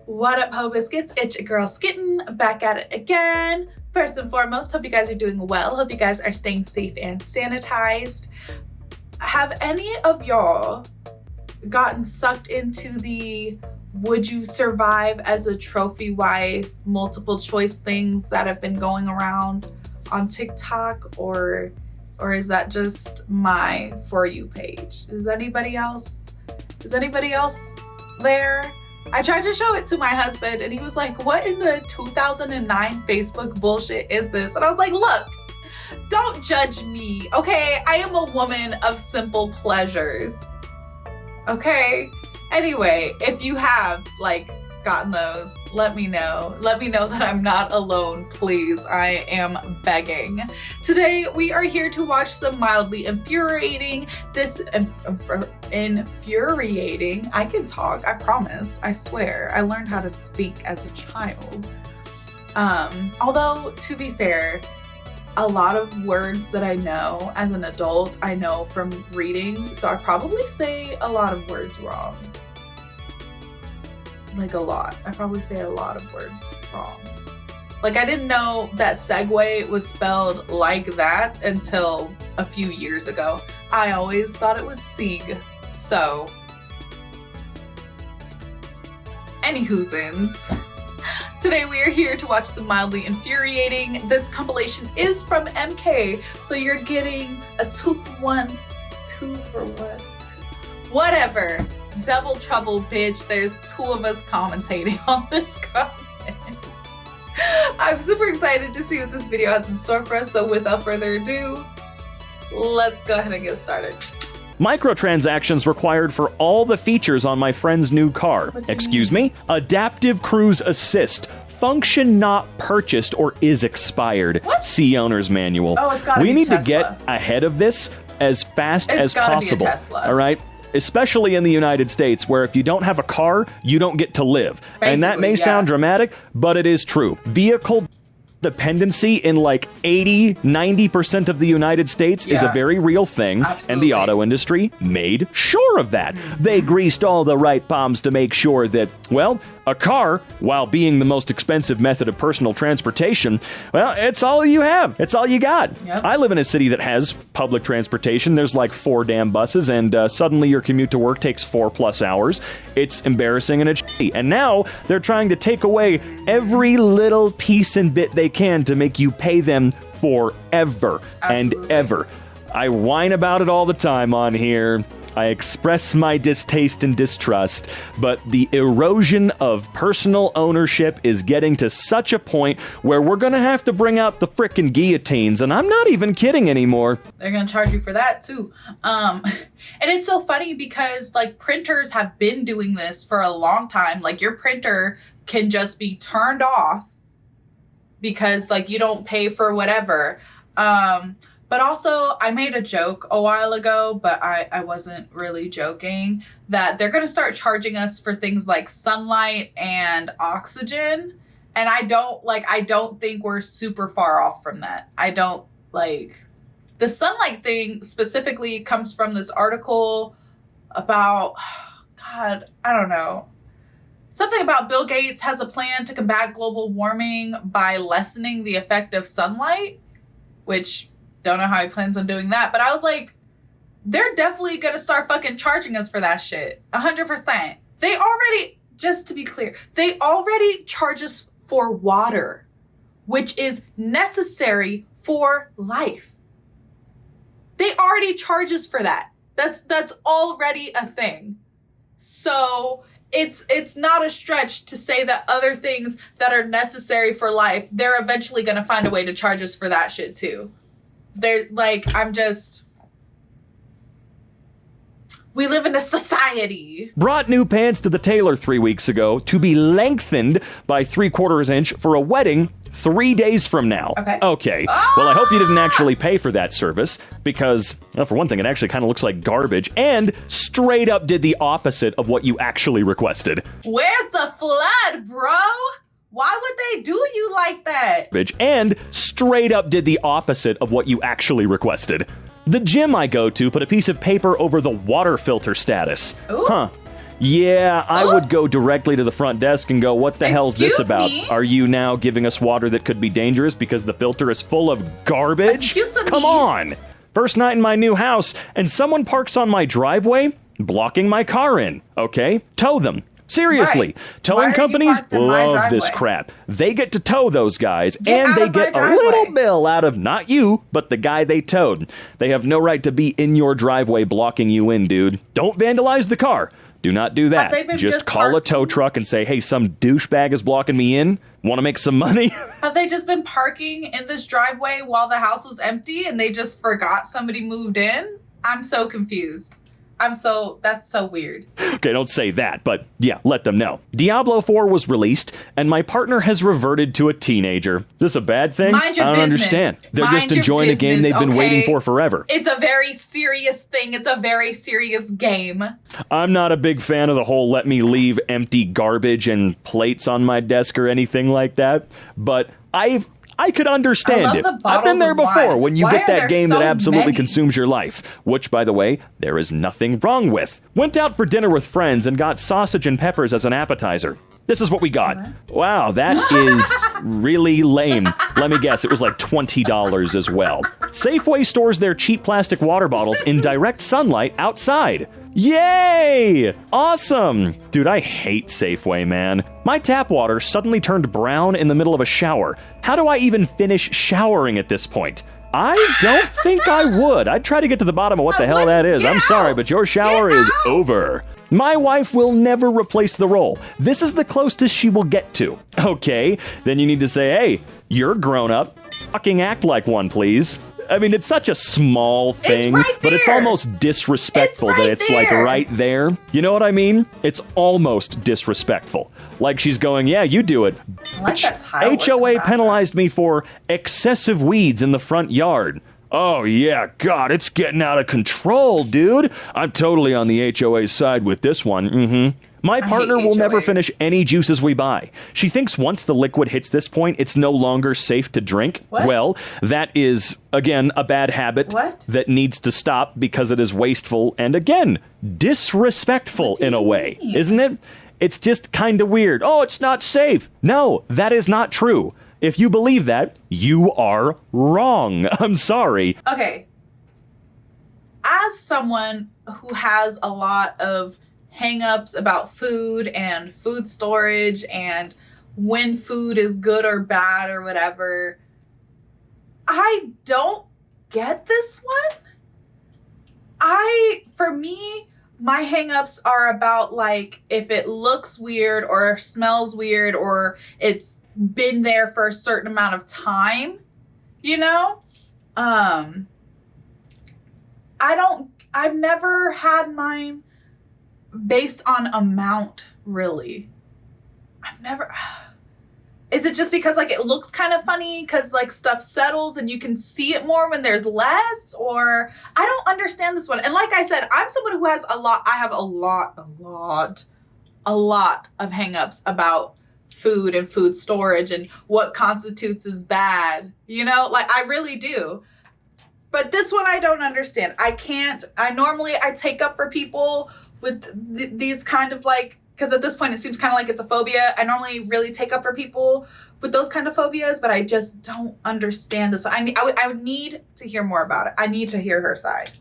What up, Ho Biscuits? It's your girl Skitten, back at it again. First and foremost, hope you guys are doing well. Hope you guys are staying safe and sanitized. Have any of y'all gotten sucked into the would you survive as a trophy wife, multiple choice things that have been going around on TikTok, or is that just my For You page? Is anybody else there? I tried to show it to my husband and he was like, what in the 2009 Facebook bullshit is this? And I was like, look, don't judge me, okay? I am a woman of simple pleasures, okay? Anyway, if you have gotten those, let me know. Let me know that I'm not alone, please. I am begging. Today, we are here to watch some mildly infuriating. Infuriating. I can talk, I promise. I swear. I learned how to speak as a child. Although, to be fair, a lot of words that I know as an adult, I know from reading, so I probably say a lot of words wrong. Like a lot. I probably say a lot of words wrong. Like I didn't know that segue was spelled like that until a few years ago. I always thought it was Sieg. So, anywhoosins. Today we are here to watch some mildly infuriating. This compilation is from EmKay, so you're getting a 2-for-1. 2 for what? Whatever. Double trouble, bitch. There's 2 of us commentating on this content. I'm super excited to see what this video has in store for us, so without further ado, let's go ahead and get started. Microtransactions required for all the features on my friend's new car. Excuse me? Adaptive Cruise Assist. Function not purchased or is expired. What? See owner's manual. Oh, it's gotta be We need Tesla. to get ahead of this as fast It's as gotta possible. be a Tesla. All right? Especially in the United States, where if you don't have a car, you don't get to live. And that may sound dramatic, but it is true. Vehicle dependency in 80-90% of the United States is a very real thing. Absolutely. And the auto industry made sure of that. They greased all the right palms to make sure that, well, a car, while being the most expensive method of personal transportation, well, it's all you have. It's all you got. Yep. I live in a city that has public transportation. There's 4 damn buses, and suddenly your commute to work takes 4+ hours. It's embarrassing and it's shitty. And now they're trying to take away every little piece and bit they can to make you pay them forever and ever. I whine about it all the time on here. I express my distaste and distrust, but the erosion of personal ownership is getting to such a point where we're gonna have to bring out the frickin' guillotines, and I'm not even kidding anymore. They're gonna charge you for that too. And it's so funny because printers have been doing this for a long time. Your printer can just be turned off because you don't pay for whatever. But also, I made a joke a while ago, but I wasn't really joking, that they're going to start charging us for things like sunlight and oxygen. And I don't think we're super far off from that. The sunlight thing specifically comes from this article about, God, I don't know. Something about Bill Gates has a plan to combat global warming by lessening the effect of sunlight, which... don't know how he plans on doing that, but I was like, they're definitely gonna start fucking charging us for that shit. 100%. They already, just to be clear, they already charge us for water, which is necessary for life. They already charge us for that. That's already a thing. So it's not a stretch to say that other things that are necessary for life, they're eventually gonna find a way to charge us for that shit too. They're we live in a society. Brought new pants to the tailor 3 weeks ago to be lengthened by 3/4 inch for a wedding 3 days from now. Okay. Well, I hope you didn't actually pay for that service because, well, for one thing, it actually kind of looks like garbage and straight up did the opposite of what you actually requested. Where's the flood, bro? Why would they do you like that? And straight up did the opposite of what you actually requested. The gym I go to put a piece of paper over the water filter status. Ooh. Huh. Yeah, I would go directly to the front desk and go, what the hell's this Excuse about? me? Are you now giving us water that could be dangerous because the filter is full of garbage? Excuse me? Come on! First night in my new house, and someone parks on my driveway, blocking my car in. Okay? Tow them. Seriously, Right. towing Why are you companies parked in my love this driveway? crap. They get to tow those guys, Get and out they of my get a little driveway. bill out of not you, but the guy they towed. They have no right to be in your driveway blocking you in, dude. Don't vandalize the car. Do not do that. they been Just just call a tow parking? truck and say, hey, some douchebag is blocking me in. Want to make some money? Have they just been parking in this driveway while the house was empty and they just forgot somebody moved in? I'm so confused. That's so weird. Okay, don't say that, but yeah, let them know. Diablo 4 was released, and my partner has reverted to a teenager. Is this a bad thing? Mind your I don't business. understand. They're Mind just your enjoying a game business, they've been okay? waiting for forever. It's a very serious thing. It's a very serious game. I'm not a big fan of the whole let me leave empty garbage and plates on my desk or anything like that, but I could understand I love it. the I've bottles been there of before wine. when you Why get are that there game so that absolutely many? consumes your life, which, by the way, there is nothing wrong with. Went out for dinner with friends and got sausage and peppers as an appetizer. This is what we got. Wow, that is really lame. Let me guess, it was like $20 as well. Safeway stores their cheap plastic water bottles in direct sunlight outside. Yay! Awesome! Dude, I hate Safeway, man. My tap water suddenly turned brown in the middle of a shower. How do I even finish showering at this point? I don't think I would. I'd try to get to the bottom of what the hell that is. I'm sorry, but your shower is over. My wife will never replace the roll. This is the closest she will get to. Okay, then you need to say, hey, you're grown up. Fucking act like one, please. I mean, it's such a small thing, right but it's there. almost disrespectful It's that right it's like there. right there. You know what I mean? It's almost disrespectful. Like she's going, yeah, you do it. I like that tile work in HOA the penalized me for excessive weeds in the front yard. Oh, yeah, God, it's getting out of control, dude. I'm totally on the HOA's side with this one. Mm-hmm. My partner will never HOAs. finish any juices we buy. She thinks once the liquid hits this point, it's no longer safe to drink. What? Well, that is, again, a bad habit What? that needs to stop because it is wasteful and, again, disrespectful in a way, mean? isn't it? It's just kind of weird. Oh, it's not safe. No, that is not true. If you believe that, you are wrong. I'm sorry. Okay. As someone who has a lot of hang-ups about food and food storage and when food is good or bad or whatever, I don't get this one. For me, my hang-ups are about like if it looks weird or smells weird or it's been there for a certain amount of time, you know? I've never had mine based on amount, really. Is it just because like it looks kind of funny because like stuff settles and you can see it more when there's less? Or I don't understand this one. And like I said, I'm someone who has I have a lot of hangups about food and food storage and what constitutes as bad, you know, like I really do. But this one I don't understand. I take up for people with these kind of like, because at this point it seems kind of like it's a phobia. I normally really take up for people with those kind of phobias, but I just don't understand this. I would need to hear more about it. I need to hear her side.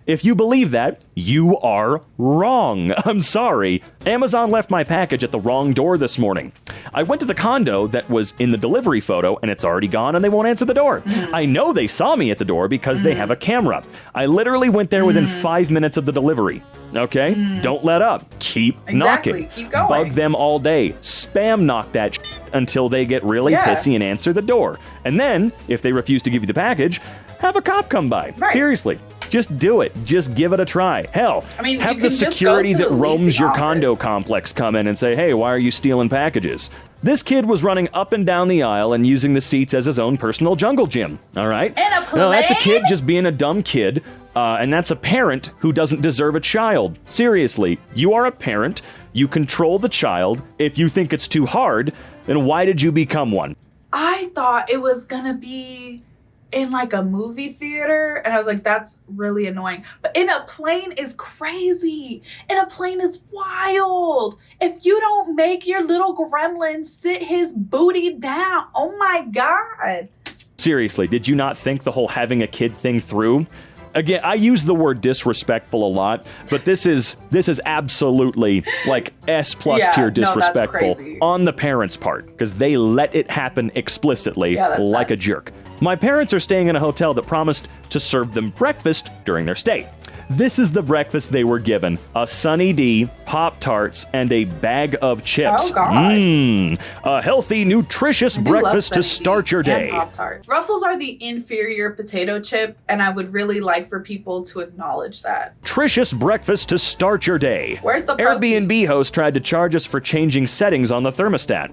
If you believe that, you are wrong. I'm sorry. Amazon left my package at the wrong door this morning. I went to the condo that was in the delivery photo and it's already gone and they won't answer the door. I know they saw me at the door because they have a camera. I literally went there within 5 minutes of the delivery. Okay? Don't let up. Keep knocking. Keep going. Bug them all day. Spam knock that until they get really pissy and answer the door. And then, if they refuse to give you the package, have a cop come by. Right. Seriously. Just do it. Just give it a try. Hell, I mean, have you the can just go security to that the roams leasing your condo office. complex come in and say, hey, why are you stealing packages? This kid was running up and down the aisle and using the seats as his own personal jungle gym. All right? And a No, that's a plane? kid just being a dumb kid. And that's a parent who doesn't deserve a child. Seriously, you are a parent. You control the child. If you think it's too hard, then why did you become one? I thought it was gonna be in like a movie theater, and I was like, that's really annoying. But in a plane is crazy. In a plane is wild. If you don't make your little gremlin sit his booty down, oh my God. Seriously, did you not think the whole having a kid thing through? Again, I use the word disrespectful a lot, but this is absolutely like S+ tier disrespectful on the parents' part, because they let it happen explicitly like nuts. A jerk. My parents are staying in a hotel that promised to serve them breakfast during their stay. This is the breakfast they were given: a Sunny D, Pop-Tarts, and a bag of chips. Oh, God. A healthy, nutritious breakfast to start your day. Ruffles are the inferior potato chip, and I would really like for people to acknowledge that. Nutritious breakfast to start your day. Where's the protein? Airbnb host tried to charge us for changing settings on the thermostat.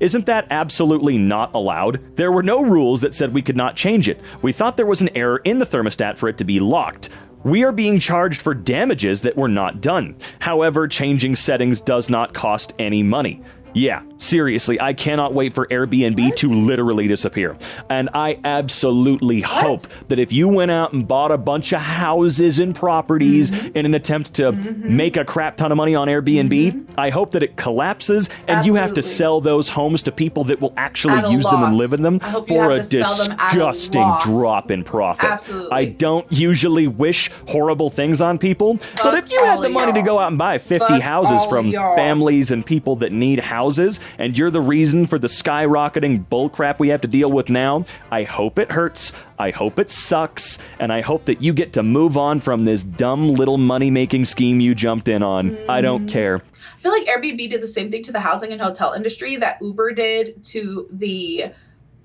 Isn't that absolutely not allowed? There were no rules that said we could not change it. We thought there was an error in the thermostat for it to be locked. We are being charged for damages that were not done. However, changing settings does not cost any money. Yeah, seriously, I cannot wait for Airbnb to literally disappear. And I absolutely hope that if you went out and bought a bunch of houses and properties in an attempt to make a crap ton of money on Airbnb, I hope that it collapses and you have to sell those homes to people that will actually use them and live in them for a disgusting drop in profit. Absolutely. I don't usually wish horrible things on people, but if you had the money to go out and buy 50 houses from families and people that need houses, and you're the reason for the skyrocketing bullcrap we have to deal with now, I hope it hurts, I hope it sucks, and I hope that you get to move on from this dumb little money-making scheme you jumped in on. I don't care. I feel like Airbnb did the same thing to the housing and hotel industry that Uber did to the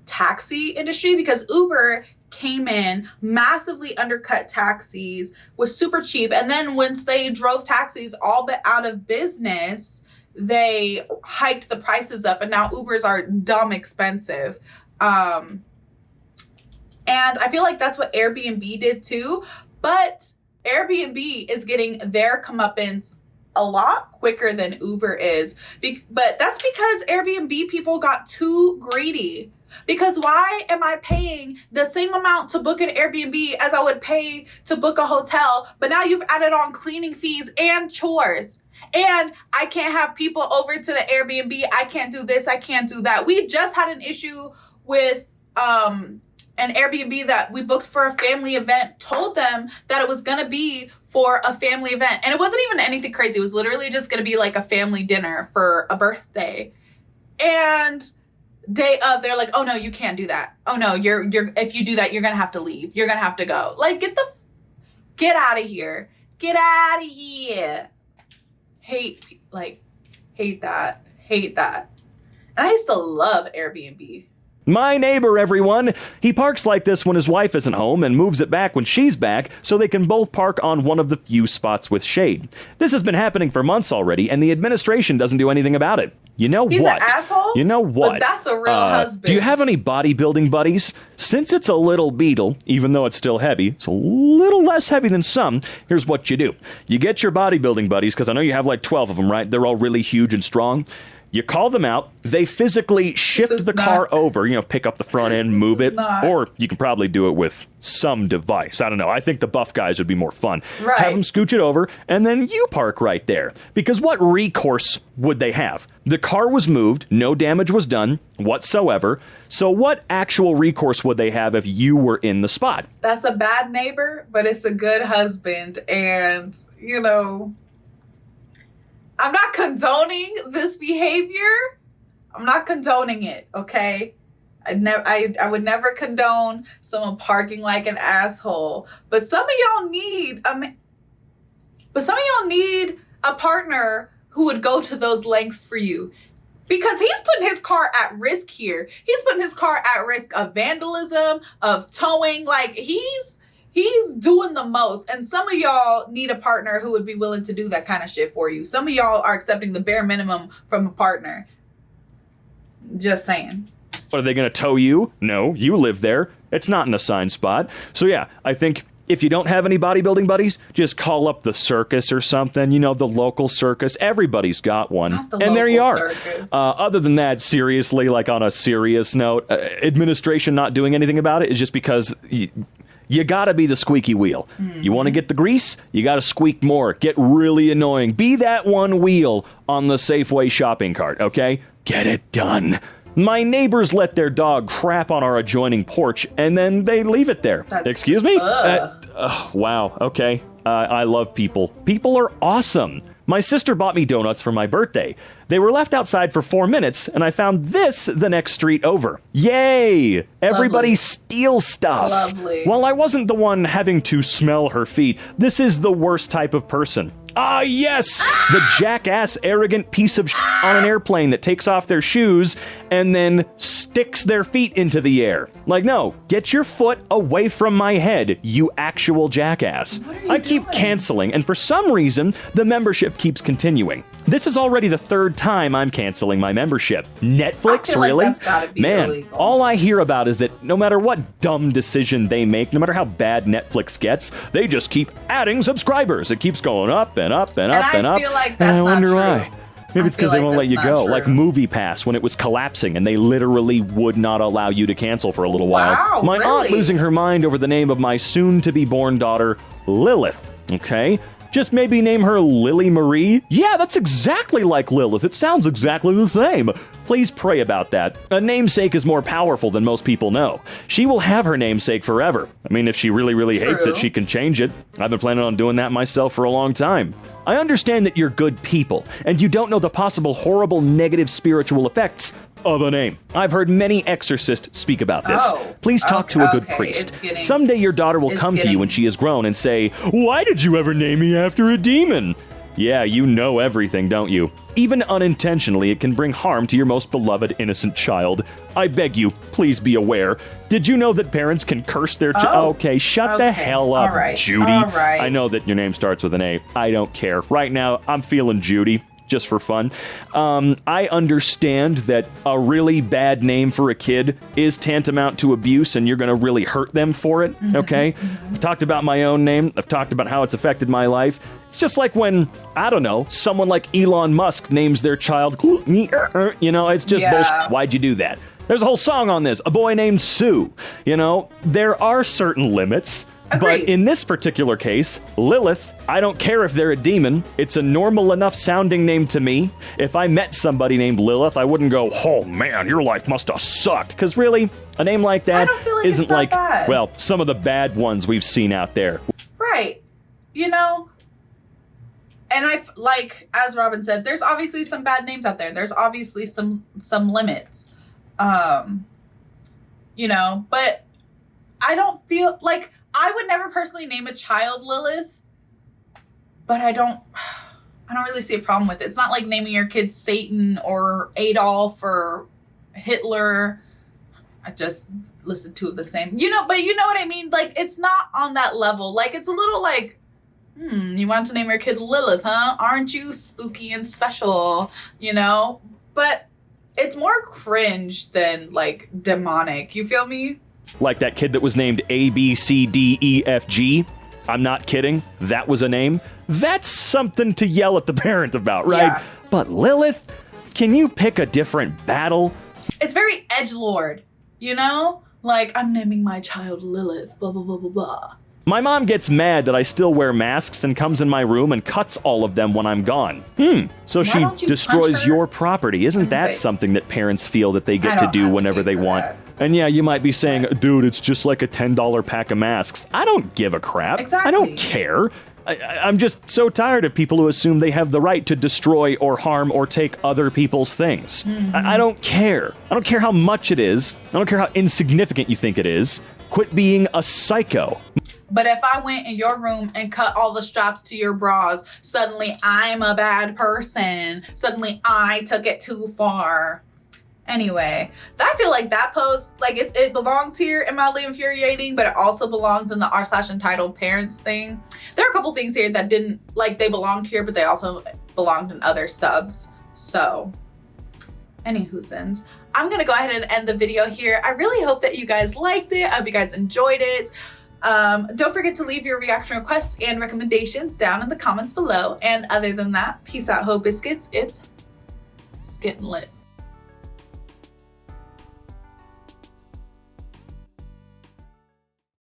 taxi industry, because Uber came in, massively undercut taxis, was super cheap, and then once they drove taxis all but out of business, they hiked the prices up, and now Ubers are dumb expensive. And I feel like that's what Airbnb did too, but Airbnb is getting their comeuppance a lot quicker than Uber is. But that's because Airbnb people got too greedy. Because why am I paying the same amount to book an Airbnb as I would pay to book a hotel, but now you've added on cleaning fees and chores? And I can't have people over to the Airbnb. I can't do this. I can't do that. We just had an issue with an Airbnb that we booked for a family event, told them that it was going to be for a family event. And it wasn't even anything crazy. It was literally just going to be like a family dinner for a birthday. And day of, they're like, oh no, you can't do that. Oh no, you're if you do that, you're going to have to leave. You're going to have to go. Like, get out of here. Get out of here. Hate that. And I used to love Airbnb. My neighbor, everyone. He parks like this when his wife isn't home and moves it back when she's back so they can both park on one of the few spots with shade. This has been happening for months already, and the administration doesn't do anything about it. You know He's what? An asshole? You know what? But that's a real husband. Do you have any bodybuilding buddies? Since it's a little beetle, even though it's still heavy, it's a little less heavy than some, here's what you do. You get your bodybuilding buddies, because I know you have like 12 of them, right? They're all really huge and strong. You call them out, they physically shift the car over, pick up the front end, move it, or you can probably do it with some device. I don't know. I think the buff guys would be more fun. Right. Have them scooch it over, and then you park right there. Because what recourse would they have? The car was moved, no damage was done whatsoever, so what actual recourse would they have if you were in the spot? That's a bad neighbor, but it's a good husband, and, I'm not condoning this behavior. I'm not condoning it, okay? I would never condone someone parking like an asshole. But some of y'all need a partner who would go to those lengths for you. Because he's putting his car at risk here. He's putting his car at risk of vandalism, of towing. Like, he's doing the most. And some of y'all need a partner who would be willing to do that kind of shit for you. Some of y'all are accepting the bare minimum from a partner. Just saying. But are they going to tow you? No, you live there. It's not an assigned spot. So yeah, I think If you don't have any bodybuilding buddies, just call up the circus or something. You know, the local circus. Everybody's got one. And there you are. Other than that, seriously, like on a serious note, administration not doing anything about it is just because you gotta be the squeaky wheel. You want to get the grease? You gotta squeak more. Get really annoying. Be that one wheel on the Safeway shopping cart, okay? Get it done. My neighbors let their dog crap on our adjoining porch, and then they leave it there. Excuse me? Wow, okay. I love people. People are awesome. My sister bought me donuts for my birthday. They were left outside for 4 minutes, and I found this the next street over. Yay! Everybody steals stuff. Lovely. While I wasn't the one having to smell her feet, this is the worst type of person. Ah, yes! The jackass, arrogant piece of on an airplane that takes off their shoes and then sticks their feet into the air. Like, no, get your foot away from my head, you actual jackass. I keep canceling, and for some reason, the membership keeps continuing. This is already the 3rd time I'm canceling my membership. Netflix, really? Like that's gotta be Man, illegal. all I hear about is that no matter what dumb decision they make, no matter how bad Netflix gets, they just keep adding subscribers. It keeps going up and up and up and up. I feel like that's I wonder not true. why. Maybe it's because they won't let you go. Like MoviePass when it was collapsing and they literally would not allow you to cancel for a little while. My aunt losing her mind over the name of my soon-to-be-born daughter, Lilith. Okay? Just maybe name her Lily Marie? Yeah, that's exactly like Lilith. It sounds exactly the same. Please pray about that. A namesake is more powerful than most people know. She will have her namesake forever. I mean, if she really, really hates it, she can change it. I've been planning on doing that myself for a long time. I understand that you're good people, and you don't know the possible horrible negative spiritual effects of a name. I've heard many exorcists speak about this. Please talk to a good priest. Someday your daughter will come to you when she is grown and say, "Why did you ever name me after a demon?" Yeah, you know everything, don't you? Even unintentionally, it can bring harm to your most beloved innocent child. I beg you, please be aware. Did you know that parents can curse their Okay, shut the hell up, Judy. I know that your name starts with an A. I don't care. Right now, I'm feeling Judy. Just for fun. I understand that a really bad name for a kid is tantamount to abuse and you're going to really hurt them for it, okay? I've talked about my own name. I've talked about how it's affected my life. It's just like when, I don't know, someone like Elon Musk names their child, you know, it's just bullshit. Why'd you do that? There's a whole song on this, A Boy Named Sue. You know, there are certain limits. Agreed. But in this particular case, Lilith, I don't care if they're a demon. It's a normal enough sounding name to me. If I met somebody named Lilith, I wouldn't go, "Oh man, your life must have sucked." Because really, a name like that isn't like, well, some of the bad ones we've seen out there. Right. You know, and like, as Robin said, there's obviously some bad names out there. There's obviously some limits. You know, but I don't feel like I would never personally name a child Lilith, but I don't really see a problem with it. It's not like naming your kid Satan or Adolf or Hitler. I just listened to the same, you know, but you know what I mean? Like, it's not on that level. Like, it's a little like, you want to name your kid Lilith, huh? Aren't you spooky and special, you know? But it's more cringe than like demonic. You feel me? Like that kid that was named ABCDEFG. I'm not kidding. That was a name. That's something to yell at the parent about, right? Yeah. But Lilith, can you pick a different battle? It's very edgelord, you know? Like, I'm naming my child Lilith, blah, blah, blah, blah, blah. My mom gets mad that I still wear masks and comes in my room and cuts all of them when I'm gone. So she destroys your property. Isn't that something that parents feel that they get to do whenever they want? And yeah, you might be saying, dude, it's just like a $10 pack of masks. I don't give a crap. Exactly. I don't care. I'm just so tired of people who assume they have the right to destroy or harm or take other people's things. I don't care. I don't care how much it is. I don't care how insignificant you think it is. Quit being a psycho. But if I went in your room and cut all the straps to your bras, suddenly I'm a bad person. Suddenly I took it too far. Anyway, I feel like that post, like it belongs here in Mildly Infuriating, but it also belongs in the r/entitled parents thing. There are a couple things here that didn't, like, they belonged here, but they also belonged in other subs. So, anywhoosins, I'm gonna go ahead and end the video here. I really hope that you guys liked it. I hope you guys enjoyed it. Don't forget to leave your reaction requests and recommendations down in the comments below. And other than that, peace out, Ho Biscuits. It's Skittin' Lit.